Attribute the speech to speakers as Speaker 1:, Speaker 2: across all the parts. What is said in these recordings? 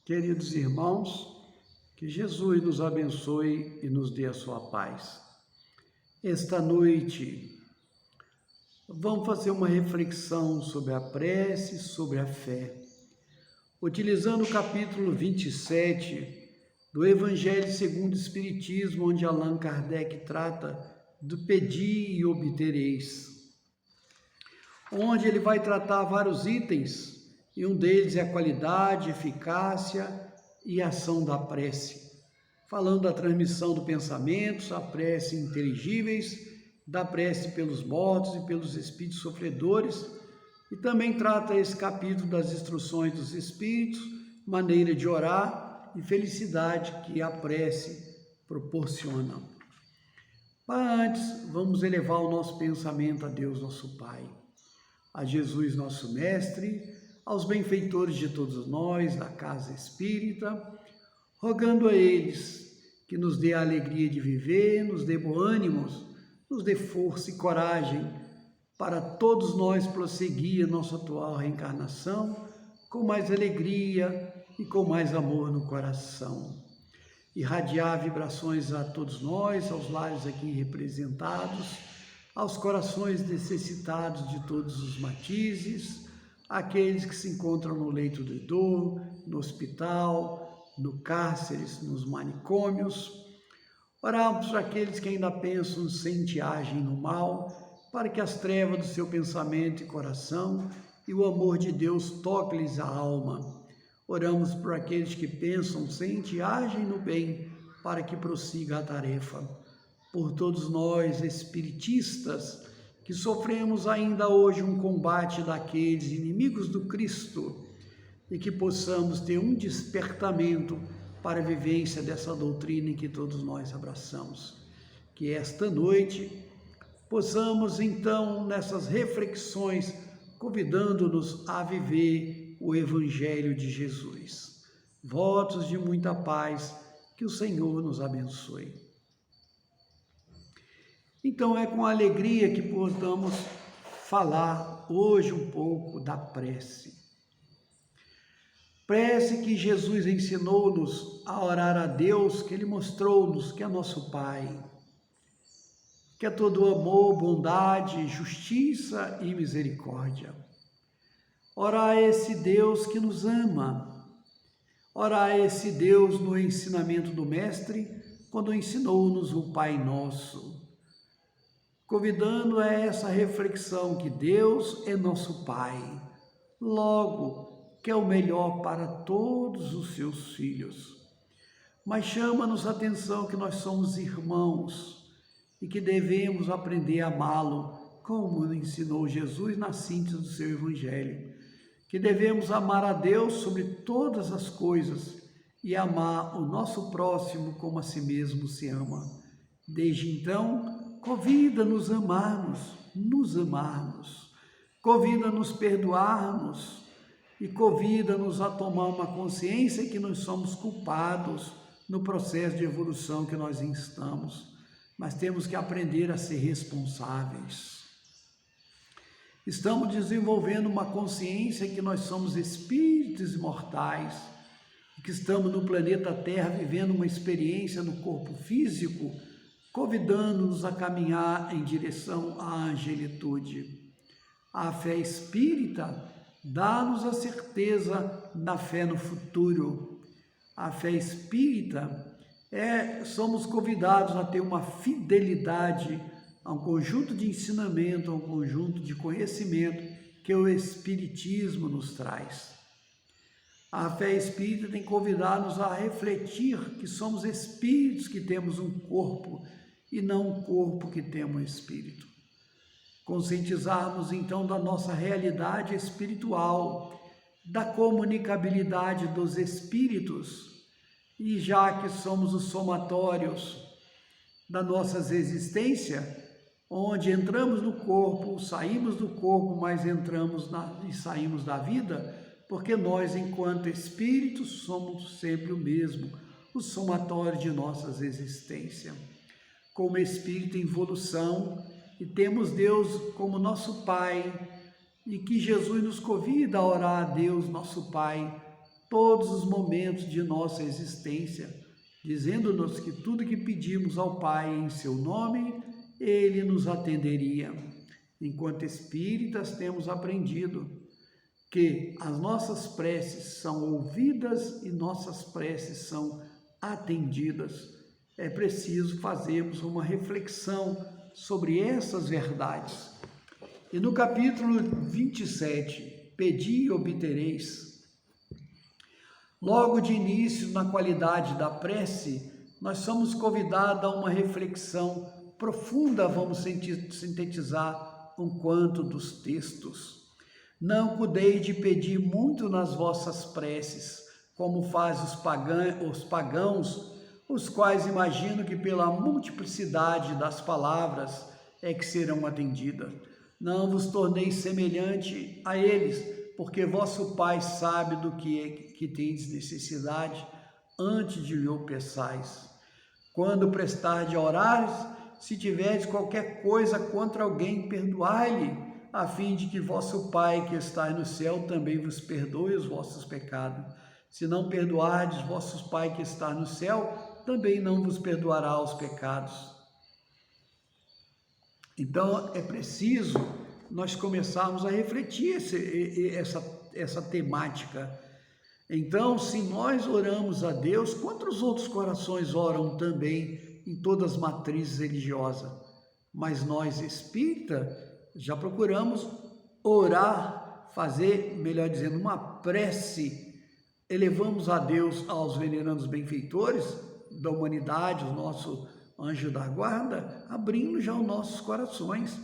Speaker 1: Queridos irmãos, que Jesus nos abençoe e nos dê a sua paz. Esta noite, vamos fazer uma reflexão sobre a prece, sobre a fé, utilizando o capítulo 27 do Evangelho segundo o Espiritismo, onde Allan Kardec trata do pedir e obtereis, onde ele vai tratar vários itens, e um deles é a qualidade, eficácia e ação da prece, falando da transmissão do pensamento, a prece inteligíveis, da prece pelos mortos e pelos espíritos sofredores, e também trata esse capítulo das instruções dos espíritos, maneira de orar e felicidade que a prece proporciona. Mas antes, vamos elevar o nosso pensamento a Deus, nosso Pai, a Jesus, nosso Mestre, aos benfeitores de todos nós, da Casa Espírita, rogando a eles que nos dê a alegria de viver, nos dê bom ânimo, nos dê força e coragem para todos nós prosseguir a nossa atual reencarnação com mais alegria e com mais amor no coração. Irradiar vibrações a todos nós, aos lares aqui representados, aos corações necessitados de todos os matizes, aqueles que se encontram no leito de dor, no hospital, no cárcere, nos manicômios. Oramos para aqueles que ainda pensam, sentem e agem no mal, para que as trevas do seu pensamento e coração e o amor de Deus toque-lhes a alma. Oramos por aqueles que pensam, sentem e agem no bem, para que prossiga a tarefa. Por todos nós, espiritistas, que sofremos ainda hoje um combate daqueles inimigos do Cristo, e que possamos ter um despertamento para a vivência dessa doutrina em que todos nós abraçamos. Que esta noite possamos, então, nessas reflexões, convidando-nos a viver o Evangelho de Jesus. Votos de muita paz, que o Senhor nos abençoe. Então é com alegria que podemos falar hoje um pouco da prece. Prece que Jesus ensinou-nos a orar a Deus, que Ele mostrou-nos que é nosso Pai, que é todo amor, bondade, justiça e misericórdia. Orar a esse Deus que nos ama, orar a esse Deus no ensinamento do Mestre, quando ensinou-nos o Pai Nosso, convidando a essa reflexão que Deus é nosso Pai, logo que é o melhor para todos os seus filhos. Mas chama-nos a atenção que nós somos irmãos e que devemos aprender a amá-lo, como ensinou Jesus na síntese do seu Evangelho, que devemos amar a Deus sobre todas as coisas e amar o nosso próximo como a si mesmo se ama. Desde então, convida-nos a amarmos, nos amarmos, convida-nos a perdoarmos e convida-nos a tomar uma consciência que nós somos culpados no processo de evolução que nós estamos, mas temos que aprender a ser responsáveis. Estamos desenvolvendo uma consciência que nós somos espíritos imortais, que estamos no planeta Terra vivendo uma experiência no corpo físico, convidando-nos a caminhar em direção à angelitude. A fé espírita dá-nos a certeza da fé no futuro. A fé espírita somos convidados a ter uma fidelidade a um conjunto de ensinamento, a um conjunto de conhecimento que o Espiritismo nos traz. A fé espírita tem que convidar-nos a refletir que somos espíritos que temos um corpo e não um corpo que tem um espírito. Conscientizarmos então da nossa realidade espiritual, da comunicabilidade dos espíritos, e já que somos os somatórios da nossa existência, onde entramos no corpo, saímos do corpo, mas entramos e saímos da vida, porque nós, enquanto espíritos, somos sempre o mesmo, o somatório de nossas existências. Como espírito em evolução, e temos Deus como nosso Pai, e que Jesus nos convida a orar a Deus, nosso Pai, todos os momentos de nossa existência, dizendo-nos que tudo que pedimos ao Pai em seu nome, Ele nos atenderia. Enquanto espíritas, temos aprendido que as nossas preces são ouvidas e nossas preces são atendidas. É preciso fazermos uma reflexão sobre essas verdades. E no capítulo 27, Pedi e obtereis, logo de início, na qualidade da prece, nós somos convidados a uma reflexão profunda, vamos sintetizar um quanto dos textos. Não cuidei de pedir muito nas vossas preces, como faz os pagãos, os quais imagino que pela multiplicidade das palavras é que serão atendidas. Não vos torneis semelhante a eles, porque vosso Pai sabe do que é que tendes necessidade, antes de lhe o peçais. Quando prestardes a orar, se tiverdes qualquer coisa contra alguém, perdoai-lhe, a fim de que vosso Pai que está no céu também vos perdoe os vossos pecados. Se não perdoardes vosso Pai que está no céu, também não vos perdoará os pecados. Então, é preciso nós começarmos a refletir essa temática. Então, se nós oramos a Deus, quantos outros corações oram também em todas as matrizes religiosas? Mas nós, espírita, já procuramos orar, fazer, melhor dizendo, uma prece. Elevamos a Deus aos venerandos benfeitores da humanidade, o nosso anjo da guarda, abrindo já os nossos corações,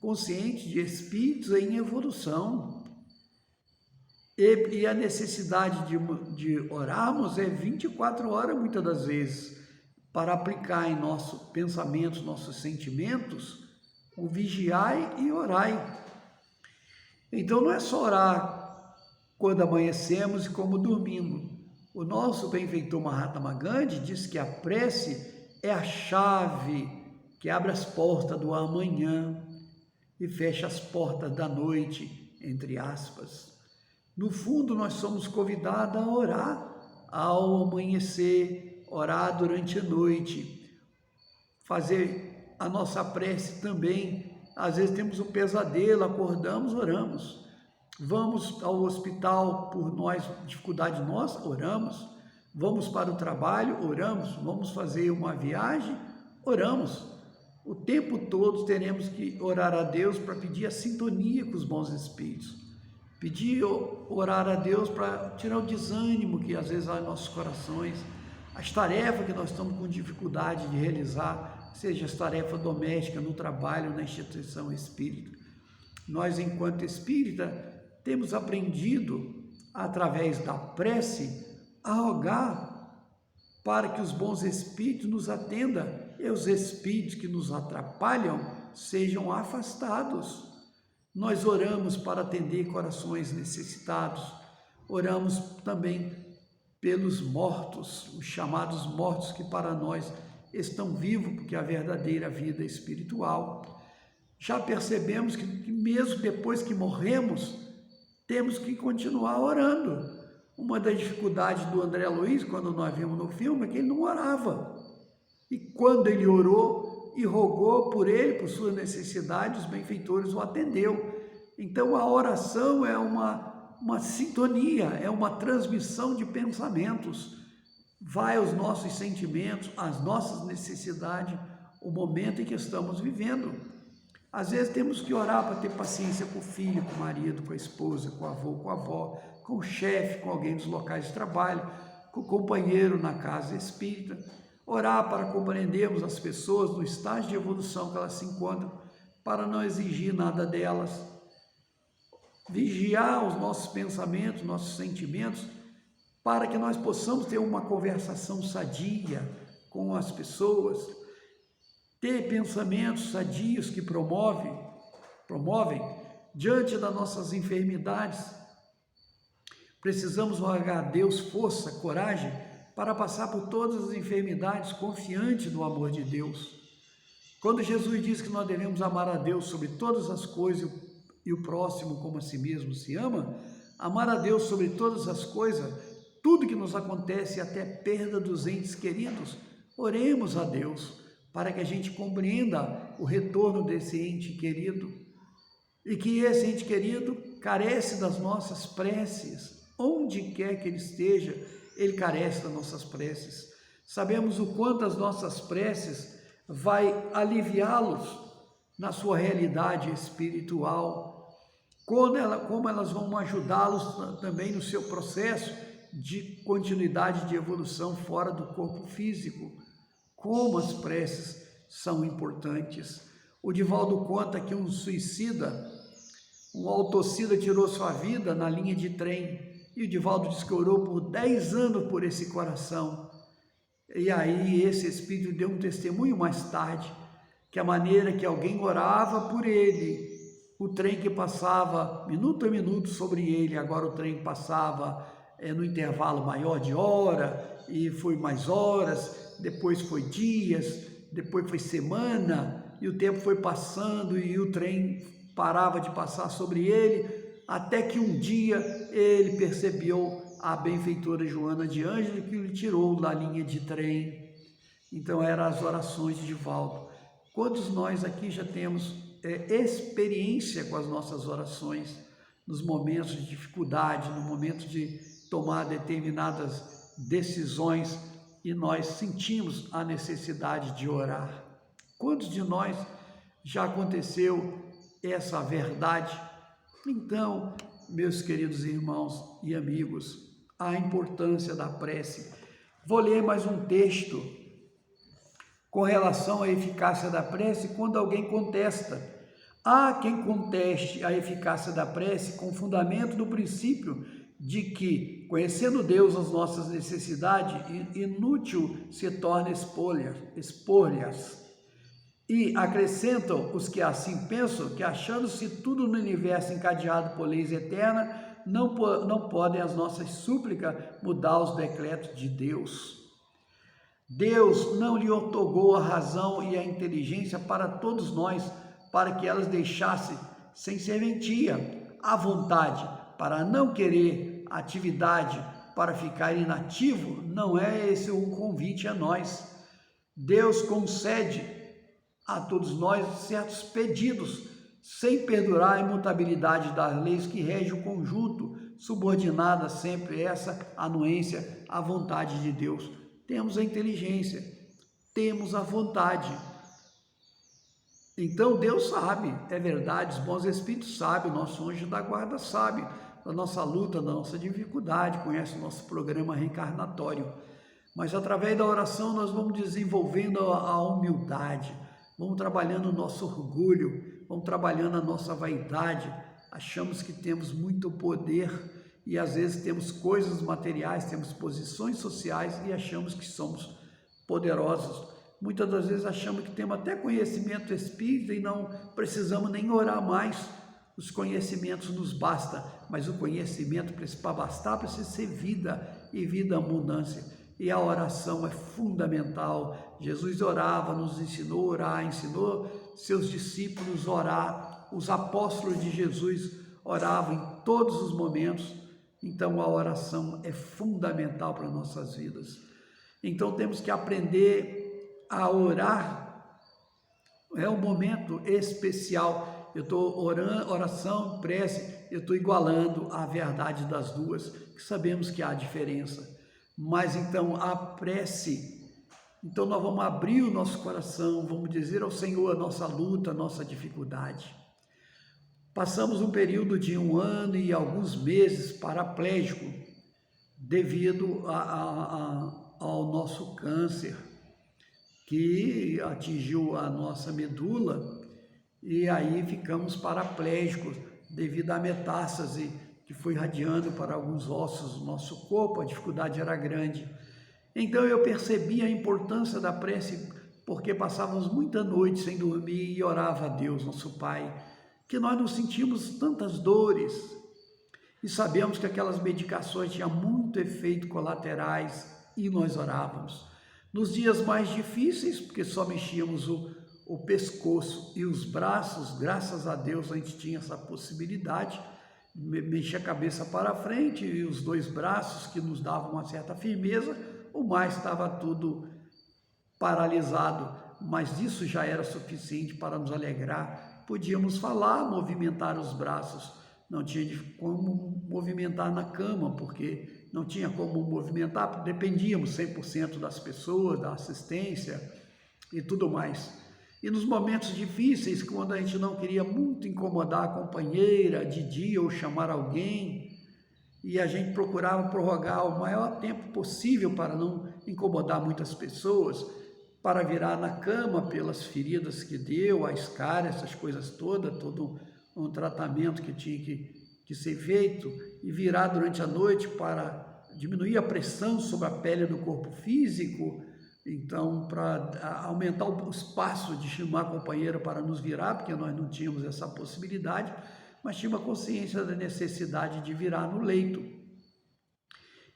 Speaker 1: conscientes de espíritos em evolução. E a necessidade de orarmos é 24 horas, muitas das vezes, para aplicar em nossos pensamentos, nossos sentimentos, o vigiai e orai. Então não é só orar quando amanhecemos e como dormimos. O nosso benfeitor Mahatma Gandhi diz que a prece é a chave que abre as portas do amanhã e fecha as portas da noite, entre aspas. No fundo, nós somos convidados a orar ao amanhecer, orar durante a noite, fazer a nossa prece também. Às vezes temos um pesadelo, acordamos, oramos. Vamos ao hospital por dificuldade nossa, oramos. Vamos para o trabalho, oramos. Vamos fazer uma viagem, oramos. O tempo todo teremos que orar a Deus para pedir a sintonia com os bons espíritos. Orar a Deus para tirar o desânimo que às vezes há em nossos corações. As tarefas que nós estamos com dificuldade de realizar, seja as tarefas domésticas, no trabalho, na instituição espírita. Nós, enquanto espírita, temos aprendido, através da prece, a rogar para que os bons espíritos nos atendam e os espíritos que nos atrapalham sejam afastados. Nós oramos para atender corações necessitados, oramos também pelos mortos, os chamados mortos que para nós estão vivos, porque a verdadeira vida espiritual. Já percebemos que mesmo depois que morremos, temos que continuar orando. Uma das dificuldades do André Luiz, quando nós vimos no filme, é que ele não orava. E quando ele orou e rogou por ele, por sua necessidade, os benfeitores o atendeu. Então a oração é uma sintonia, é uma transmissão de pensamentos. Vai aos nossos sentimentos, às nossas necessidades, o momento em que estamos vivendo. Às vezes temos que orar para ter paciência com o filho, com o marido, com a esposa, com o avô, com a avó, com o chefe, com alguém dos locais de trabalho, com o companheiro na casa espírita. Orar para compreendermos as pessoas no estágio de evolução que elas se encontram, para não exigir nada delas. Vigiar os nossos pensamentos, nossos sentimentos, para que nós possamos ter uma conversação sadia com as pessoas, ter pensamentos sadios que promovem diante das nossas enfermidades. Precisamos rogar a Deus força, coragem, para passar por todas as enfermidades, confiante no amor de Deus. Quando Jesus diz que nós devemos amar a Deus sobre todas as coisas e o próximo como a si mesmo se ama, amar a Deus sobre todas as coisas tudo que nos acontece, até perda dos entes queridos, oremos a Deus para que a gente compreenda o retorno desse ente querido e que esse ente querido carece das nossas preces, onde quer que ele esteja, ele carece das nossas preces. Sabemos o quanto as nossas preces vai aliviá-los na sua realidade espiritual, como elas vão ajudá-los também no seu processo de continuidade de evolução fora do corpo físico. Como as preces são importantes. O Divaldo conta que um suicida, um autocida, tirou sua vida na linha de trem, e o Divaldo diz que orou por 10 anos por esse coração. E aí esse espírito deu um testemunho mais tarde, que a maneira que alguém orava por ele, o trem que passava minuto a minuto sobre ele, agora o trem passava no intervalo maior de hora, e foi mais horas, depois foi dias, depois foi semana, e o tempo foi passando e o trem parava de passar sobre ele, até que um dia ele percebeu a benfeitora Joana de Ângelo, que lhe tirou da linha de trem. Então eram as orações de Divaldo. Quantos nós aqui já temos experiência com as nossas orações, nos momentos de dificuldade, no momento de tomar determinadas decisões, e nós sentimos a necessidade de orar? Quantos de nós já aconteceu essa verdade? Então, meus queridos irmãos e amigos, a importância da prece. Vou ler mais um texto com relação à eficácia da prece, quando alguém contesta. Há quem conteste a eficácia da prece com fundamento no princípio de que, conhecendo Deus as nossas necessidades, inútil se torna expor-lhes. E acrescentam os que assim pensam que, achando-se tudo no universo encadeado por leis eternas, não podem as nossas súplicas mudar os decretos de Deus. Deus não lhe otorgou a razão e a inteligência para todos nós, para que elas deixassem sem serventia a vontade, para não querer atividade, para ficar inativo. Não é esse o convite a nós. Deus concede a todos nós certos pedidos, sem perdurar a imutabilidade das leis que regem o conjunto, subordinada sempre essa anuência à vontade de Deus. Temos a inteligência, temos a vontade. Então Deus sabe, é verdade, os bons espíritos sabem, o nosso anjo da guarda sabe da nossa luta, da nossa dificuldade, conhece o nosso programa reencarnatório. Mas através da oração nós vamos desenvolvendo a humildade, vamos trabalhando o nosso orgulho, vamos trabalhando a nossa vaidade. Achamos que temos muito poder e às vezes temos coisas materiais, temos posições sociais e achamos que somos poderosos. Muitas das vezes achamos que temos até conhecimento espírita e não precisamos nem orar mais. Os conhecimentos nos bastam, mas o conhecimento para bastar precisa ser vida e vida abundância. E a oração é fundamental. Jesus orava, nos ensinou a orar, ensinou seus discípulos a orar. Os apóstolos de Jesus oravam em todos os momentos. Então a oração é fundamental para nossas vidas. Então temos que aprender a orar. É um momento especial. Eu estou orando, oração, prece, eu estou igualando a verdade das duas, que sabemos que há diferença. Mas então a prece, então nós vamos abrir o nosso coração, vamos dizer ao Senhor a nossa luta, a nossa dificuldade. Passamos um período de 1 ano e alguns meses paraplégico devido ao nosso câncer, que atingiu a nossa medula, e aí ficamos paraplégicos devido à metástase que foi irradiando para alguns ossos do nosso corpo. A dificuldade era grande. Então eu percebi a importância da prece, porque passávamos muita noite sem dormir e orava a Deus, nosso Pai, que nós não sentimos tantas dores e sabemos que aquelas medicações tinham muito efeito colaterais e nós orávamos. Nos dias mais difíceis, porque só mexíamos o pescoço e os braços, graças a Deus a gente tinha essa possibilidade, mexia a cabeça para frente e os dois braços que nos davam uma certa firmeza, o mais estava tudo paralisado, mas isso já era suficiente para nos alegrar. Podíamos falar, movimentar os braços, não tinha como movimentar na cama, porque não tinha como movimentar, dependíamos 100% das pessoas, da assistência e tudo mais. E nos momentos difíceis, quando a gente não queria muito incomodar a companheira de dia ou chamar alguém, e a gente procurava prorrogar o maior tempo possível para não incomodar muitas pessoas, para virar na cama pelas feridas que deu, a escária, essas coisas todas, todo um tratamento que tinha que ser feito, e virar durante a noite para diminuir a pressão sobre a pele do corpo físico, então para aumentar o espaço de chamar a companheira para nos virar, porque nós não tínhamos essa possibilidade, mas tínhamos a consciência da necessidade de virar no leito.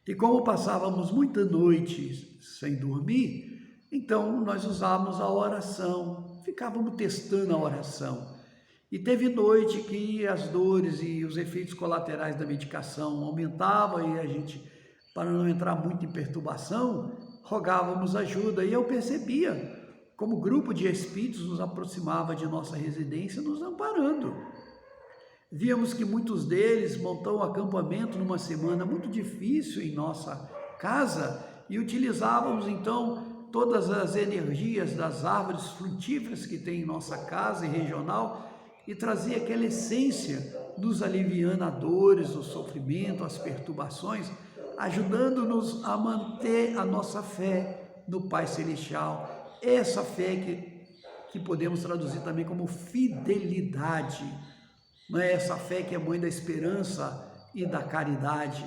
Speaker 1: E como passávamos muita noite sem dormir, então nós usávamos a oração, ficávamos testando a oração. E teve noite que as dores e os efeitos colaterais da medicação aumentavam e a gente, para não entrar muito em perturbação, rogávamos ajuda. E eu percebia como o grupo de espíritos nos aproximava de nossa residência, nos amparando. Víamos que muitos deles montam um acampamento numa semana muito difícil em nossa casa e utilizávamos então todas as energias das árvores frutíferas que tem em nossa casa e regional e trazia aquela essência, nos aliviando as dores, o sofrimento, as perturbações, ajudando-nos a manter a nossa fé no Pai Celestial. Essa fé que podemos traduzir também como fidelidade, não é essa fé que é mãe da esperança e da caridade.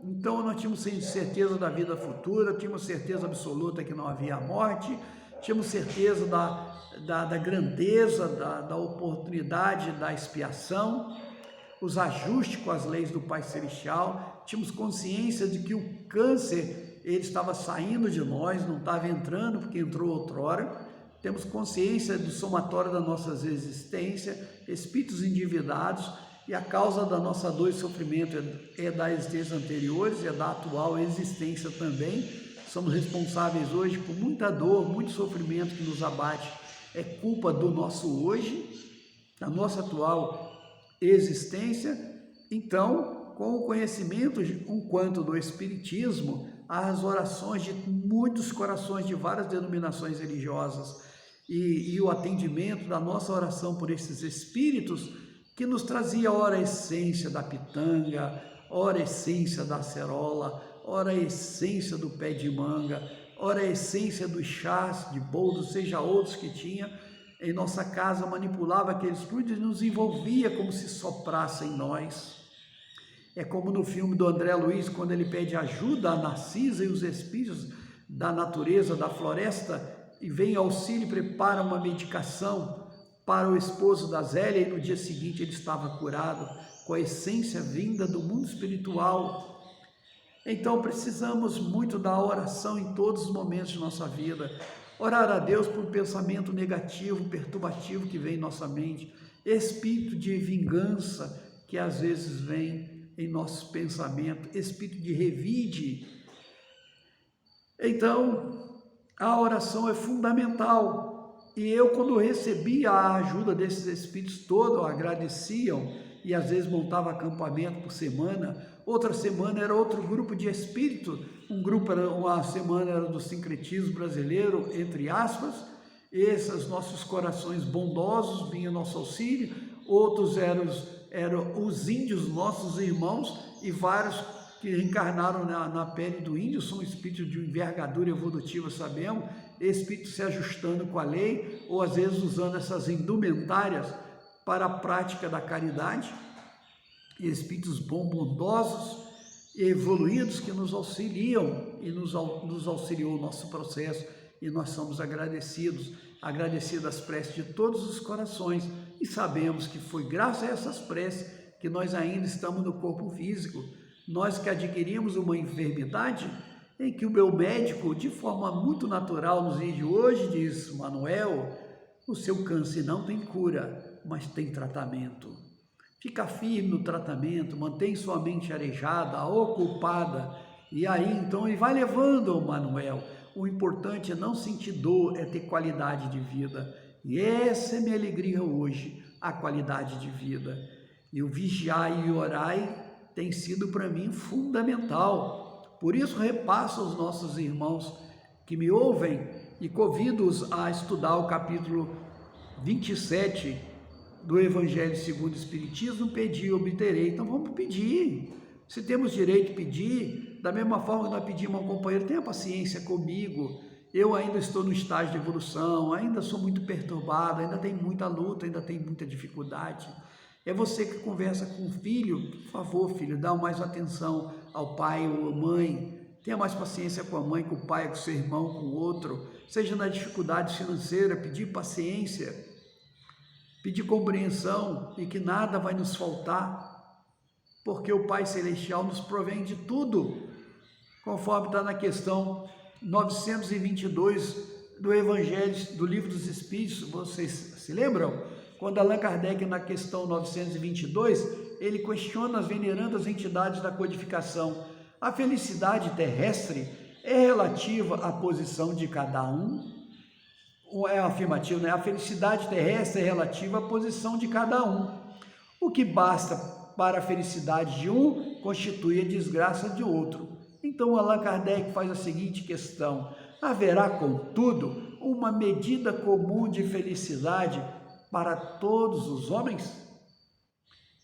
Speaker 1: Então nós tínhamos certeza da vida futura, tínhamos certeza absoluta que não havia morte, tínhamos certeza da grandeza, da oportunidade da expiação, os ajustes com as leis do Pai Celestial, tínhamos consciência de que o câncer ele estava saindo de nós, não estava entrando porque entrou outrora. Temos consciência do somatório da nossa existência, espíritos endividados, e a causa da nossa dor e sofrimento é das existências anteriores, é da atual existência também. Somos responsáveis hoje por muita dor, muito sofrimento que nos abate. É culpa do nosso hoje, da nossa atual existência. Então, com o conhecimento um quanto do Espiritismo, as orações de muitos corações de várias denominações religiosas e o atendimento da nossa oração por esses espíritos que nos trazia ora a essência da pitanga, ora a essência da acerola, ora a essência do pé de manga, ora a essência dos chás de boldo, seja outros que tinha em nossa casa, manipulava aqueles fluidos e nos envolvia como se soprasse em nós. É como no filme do André Luiz, quando ele pede ajuda a Narcisa e os espíritos da natureza, da floresta, e vem auxílio e prepara uma medicação para o esposo da Zélia, e no dia seguinte ele estava curado, com a essência vinda do mundo espiritual. Então precisamos muito da oração em todos os momentos de nossa vida. Orar a Deus por um pensamento negativo, perturbativo que vem em nossa mente, espírito de vingança que às vezes vem em nosso pensamento, espírito de revide. Então, a oração é fundamental. E eu, quando recebi a ajuda desses espíritos todos, agradeciam, e às vezes montava acampamento por semana, outra semana era outro grupo de espíritos, uma semana era do sincretismo brasileiro, entre aspas, esses nossos corações bondosos vinham nosso auxílio, outros eram os índios, nossos irmãos, e vários que reencarnaram na pele do índio, são espíritos de envergadura evolutiva, sabemos, espíritos se ajustando com a lei, ou às vezes usando essas indumentárias para a prática da caridade, e espíritos bondosos e evoluídos que nos auxiliam e nos auxiliou o nosso processo, e nós somos agradecidos às preces de todos os corações, e sabemos que foi graças a essas preces que nós ainda estamos no corpo físico, nós que adquirimos uma enfermidade em que o meu médico, de forma muito natural nos dias de hoje, diz: Manuel, o seu câncer não tem cura, mas tem tratamento. Fica firme no tratamento, mantém sua mente arejada, ocupada, e aí então ele vai levando o Manuel. O importante é não sentir dor, é ter qualidade de vida. E essa é minha alegria hoje, a qualidade de vida. E o vigiar e orar tem sido para mim fundamental. Por isso repasso aos nossos irmãos que me ouvem e convido-os a estudar o capítulo 27 do Evangelho segundo o Espiritismo, pedi e obterei. Então vamos pedir. Se temos direito de pedir, da mesma forma que nós pedimos a um companheiro, tenha paciência comigo. Eu ainda estou no estágio de evolução, ainda sou muito perturbado, ainda tem muita luta, ainda tem muita dificuldade. É você que conversa com o filho, por favor, filho, dá mais atenção ao pai ou à mãe. Tenha mais paciência com a mãe, com o pai, com o seu irmão, com o outro. Seja na dificuldade financeira, pedir paciência, pedir compreensão e que nada vai nos faltar, porque o Pai Celestial nos provém de tudo, conforme está na questão 922 do Evangelho, do Livro dos Espíritos. Vocês se lembram? Quando Allan Kardec, na questão 922, ele questiona as venerandas entidades da codificação. A felicidade terrestre é relativa à posição de cada um? É afirmativo, né? A felicidade terrestre é relativa à posição de cada um. O que basta para a felicidade de um constitui a desgraça de outro. Então Allan Kardec faz a seguinte questão: haverá, contudo, uma medida comum de felicidade para todos os homens?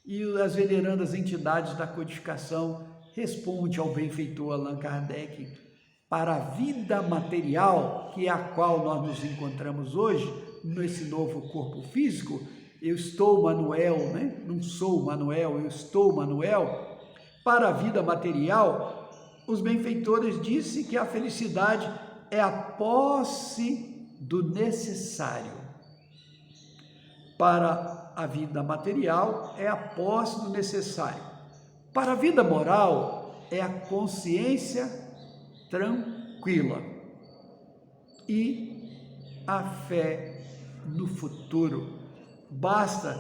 Speaker 1: E as venerandas entidades da codificação respondem ao benfeitor Allan Kardec: para a vida material, que é a qual nós nos encontramos hoje, nesse novo corpo físico, eu estou Manuel, né? Não sou Manuel, eu estou Manuel. Para a vida material, os benfeitores dizem que a felicidade é a posse do necessário. Para a vida material, é a posse do necessário. Para a vida moral, é a consciência tranquila e a fé no futuro. Basta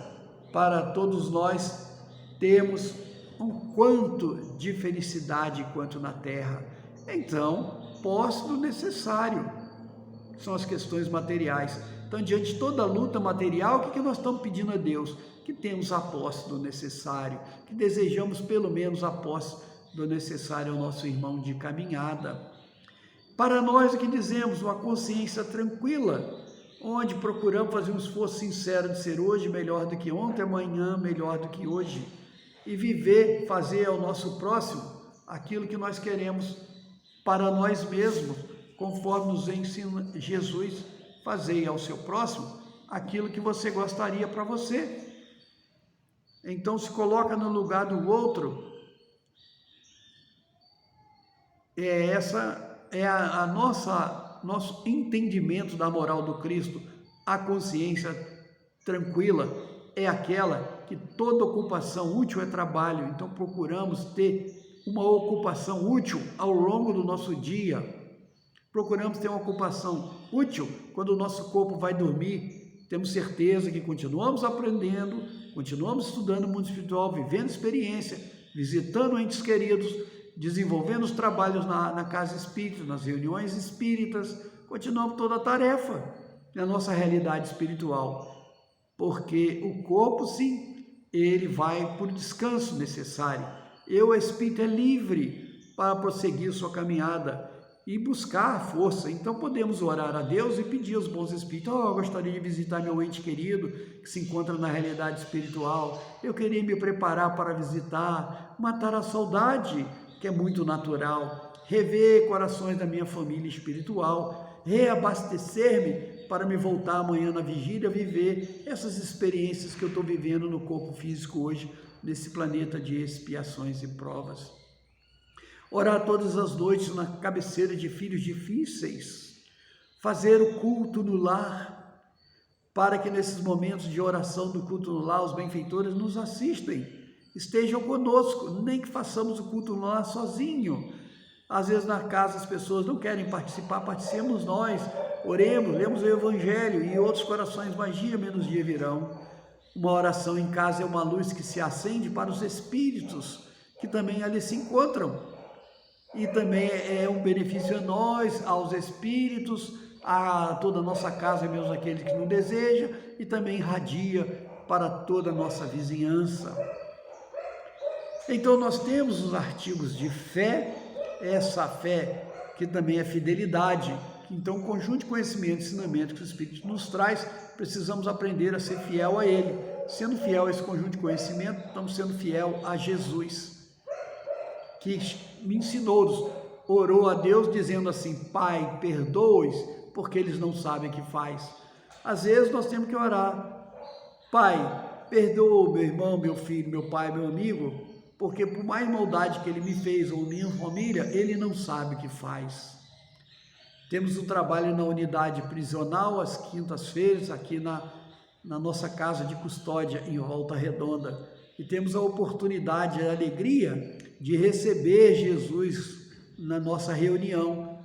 Speaker 1: para todos nós termos um quanto de felicidade quanto na terra. Então, posse do necessário são as questões materiais. Então, diante de toda a luta material, o que nós estamos pedindo a Deus? Que temos a posse do necessário, que desejamos pelo menos a posse do necessário ao nosso irmão de caminhada. Para nós, o que dizemos? Uma consciência tranquila, onde procuramos fazer um esforço sincero de ser hoje melhor do que ontem, amanhã melhor do que hoje, e viver, fazer ao nosso próximo aquilo que nós queremos para nós mesmos, conforme nos ensina Jesus: fazei ao seu próximo aquilo que você gostaria para você. Então se coloca no lugar do outro. Essa é nosso entendimento da moral do Cristo. A consciência tranquila é aquela que toda ocupação útil é trabalho. Então procuramos ter uma ocupação útil ao longo do nosso dia. Procuramos ter uma ocupação útil quando o nosso corpo vai dormir. Temos certeza que continuamos aprendendo, continuamos estudando o mundo espiritual, vivendo experiência, visitando entes queridos, desenvolvendo os trabalhos na casa espírita, nas reuniões espíritas. Continuamos toda a tarefa na nossa realidade espiritual, porque o corpo, sim, ele vai por descanso necessário. O espírito é livre para prosseguir sua caminhada e buscar a força. Então podemos orar a Deus e pedir aos bons espíritos: eu gostaria de visitar meu ente querido que se encontra na realidade espiritual, eu queria me preparar para visitar, matar a saudade, que é muito natural, rever corações da minha família espiritual, reabastecer-me para me voltar amanhã na vigília, viver essas experiências que eu estou vivendo no corpo físico hoje, nesse planeta de expiações e provas. Orar todas as noites na cabeceira de filhos difíceis, fazer o culto no lar, para que nesses momentos de oração do culto no lar, os benfeitores nos assistem, estejam conosco, nem que façamos o culto no lar sozinho. Às vezes na casa as pessoas não querem participar, participemos nós, oremos, lemos o Evangelho, e outros corações mais dia menos dia virão. Uma oração em casa é uma luz que se acende para os espíritos que também ali se encontram. E também é um benefício a nós, aos espíritos, a toda a nossa casa, mesmo aqueles que não desejam, e também irradia para toda a nossa vizinhança. Então nós temos os artigos de fé, essa fé que também é fidelidade. Então, um conjunto de conhecimento e ensinamento que o Espírito nos traz, precisamos aprender a ser fiel a ele. Sendo fiel a esse conjunto de conhecimento, estamos sendo fiel a Jesus, que me ensinou, orou a Deus dizendo assim: Pai, perdoa-os, porque eles não sabem o que faz. Às vezes nós temos que orar: Pai, perdoa meu irmão, meu filho, meu pai, meu amigo, porque por mais maldade que ele me fez ou minha família, ele não sabe o que faz. Temos um trabalho na unidade prisional, às quintas-feiras, aqui na nossa casa de custódia, em Volta Redonda. E temos a oportunidade e a alegria de receber Jesus na nossa reunião.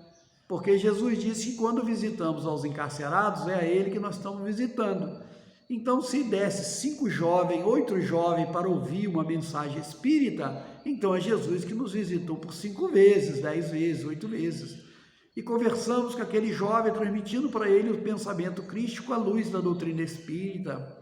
Speaker 1: Porque Jesus disse que quando visitamos aos encarcerados, é a Ele que nós estamos visitando. Então, se desse 5 jovens, 8 jovens para ouvir uma mensagem espírita, então é Jesus que nos visitou por 5 vezes, 10 vezes, 8 vezes. E conversamos com aquele jovem, transmitindo para ele o pensamento crístico à luz da doutrina espírita,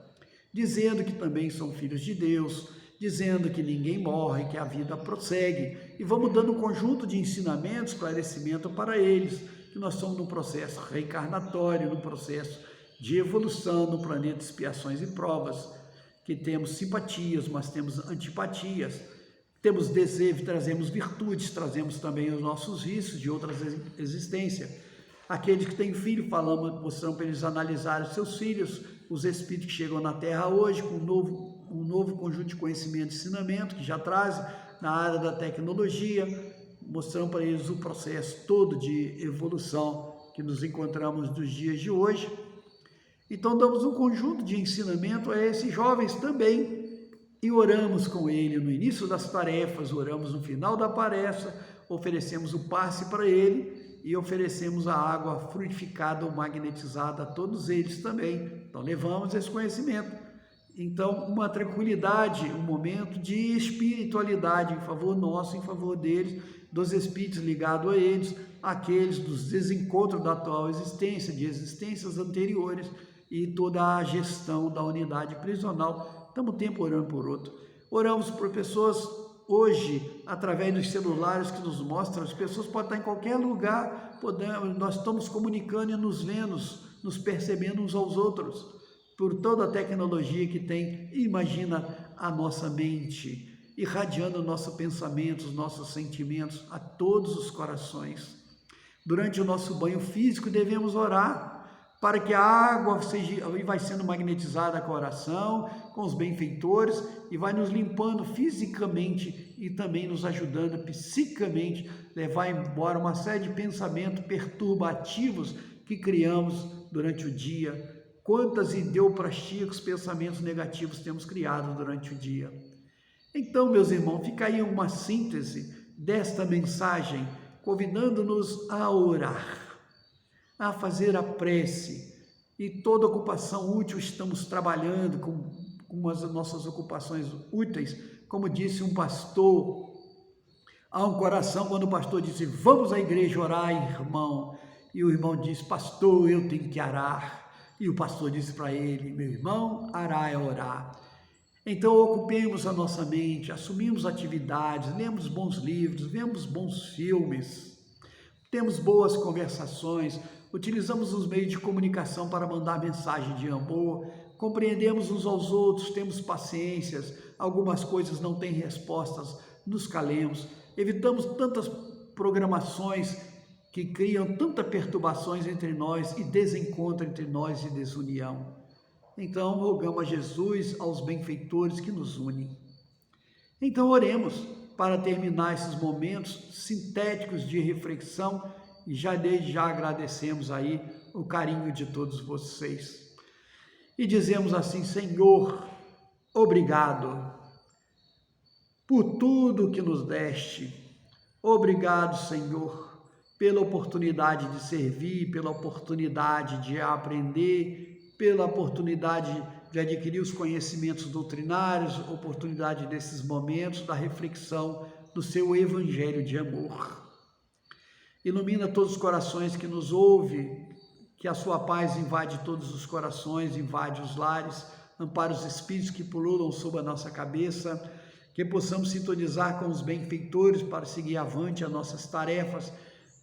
Speaker 1: dizendo que também são filhos de Deus, dizendo que ninguém morre, que a vida prossegue. E vamos dando um conjunto de ensinamentos, esclarecimento para eles, que nós estamos num processo reencarnatório, num processo de evolução no planeta de expiações e provas, que temos simpatias, mas temos antipatias, temos desejo, trazemos virtudes, trazemos também os nossos vícios de outras existências. Aqueles que têm filho, mostramos para eles analisarem os seus filhos, os espíritos que chegam na Terra hoje com um novo conjunto de conhecimento e ensinamento que já trazem na área da tecnologia, mostrando para eles o processo todo de evolução que nos encontramos nos dias de hoje. Então damos um conjunto de ensinamento a esses jovens também, e oramos com ele no início das tarefas, oramos no final da palestra, oferecemos o passe para ele e oferecemos a água frutificada ou magnetizada a todos eles também. Então levamos esse conhecimento. Então uma tranquilidade, um momento de espiritualidade em favor nosso, em favor deles, dos espíritos ligados a eles, aqueles dos desencontros da atual existência, de existências anteriores, e toda a gestão da unidade prisional. Estamos o tempo orando por outro. Oramos por pessoas hoje, através dos celulares que nos mostram, as pessoas podem estar em qualquer lugar, nós estamos comunicando e nos vendo, nos percebendo uns aos outros, por toda a tecnologia que tem. Imagina a nossa mente, irradiando o nosso pensamento, os nossos sentimentos a todos os corações. Durante o nosso banho físico, devemos orar para que a água vai sendo magnetizada com a oração, com os benfeitores, e vai nos limpando fisicamente e também nos ajudando psiquicamente, levar embora uma série de pensamentos perturbativos que criamos durante o dia. Quantas ideoprastias, pensamentos negativos temos criado durante o dia. Então, meus irmãos, fica aí uma síntese desta mensagem, convidando-nos a orar, a fazer a prece, e toda ocupação útil estamos trabalhando com as nossas ocupações úteis. Como disse um pastor, há um coração quando o pastor disse: vamos à igreja orar, irmão, e o irmão disse: pastor, eu tenho que arar, e o pastor disse para ele: meu irmão, arar é orar. Então ocupemos a nossa mente, assumimos atividades, lemos bons livros, vemos bons filmes, temos boas conversações, utilizamos os meios de comunicação para mandar mensagem de amor, compreendemos uns aos outros, temos paciências, algumas coisas não têm respostas, nos calemos, evitamos tantas programações que criam tantas perturbações entre nós e desencontro entre nós e desunião. Então rogamos a Jesus, aos benfeitores que nos unem. Então oremos para terminar esses momentos sintéticos de reflexão, e já desde já agradecemos aí o carinho de todos vocês. E dizemos assim: Senhor, obrigado por tudo que nos deste. Obrigado, Senhor, pela oportunidade de servir, pela oportunidade de aprender, pela oportunidade de adquirir os conhecimentos doutrinários, oportunidade desses momentos da reflexão do seu evangelho de amor. Ilumina todos os corações que nos ouvem, que a sua paz invade todos os corações, invade os lares, ampara os espíritos que pululam sobre a nossa cabeça, que possamos sintonizar com os benfeitores para seguir avante as nossas tarefas,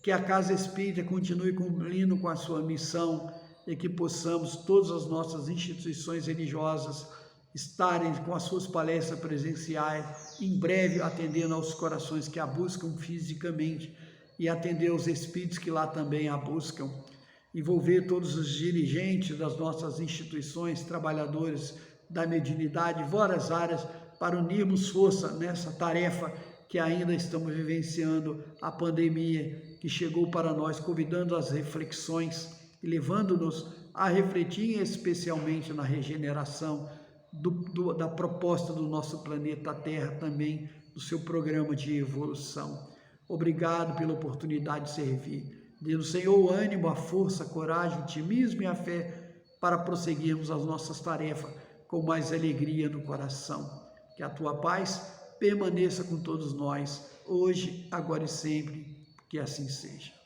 Speaker 1: que a Casa Espírita continue cumprindo com a sua missão e que possamos, todas as nossas instituições religiosas, estarem com as suas palestras presenciais, em breve atendendo aos corações que a buscam fisicamente e atender aos espíritos que lá também a buscam. Envolver todos os dirigentes das nossas instituições, trabalhadores da mediunidade, várias áreas, para unirmos força nessa tarefa que ainda estamos vivenciando, a pandemia que chegou para nós, convidando as reflexões e levando-nos a refletir especialmente na regeneração da proposta do nosso planeta Terra, também do seu programa de evolução. Obrigado pela oportunidade de servir. Dê no Senhor o ânimo, a força, a coragem, o otimismo e a fé para prosseguirmos as nossas tarefas com mais alegria no coração. Que a tua paz permaneça com todos nós, hoje, agora e sempre, que assim seja.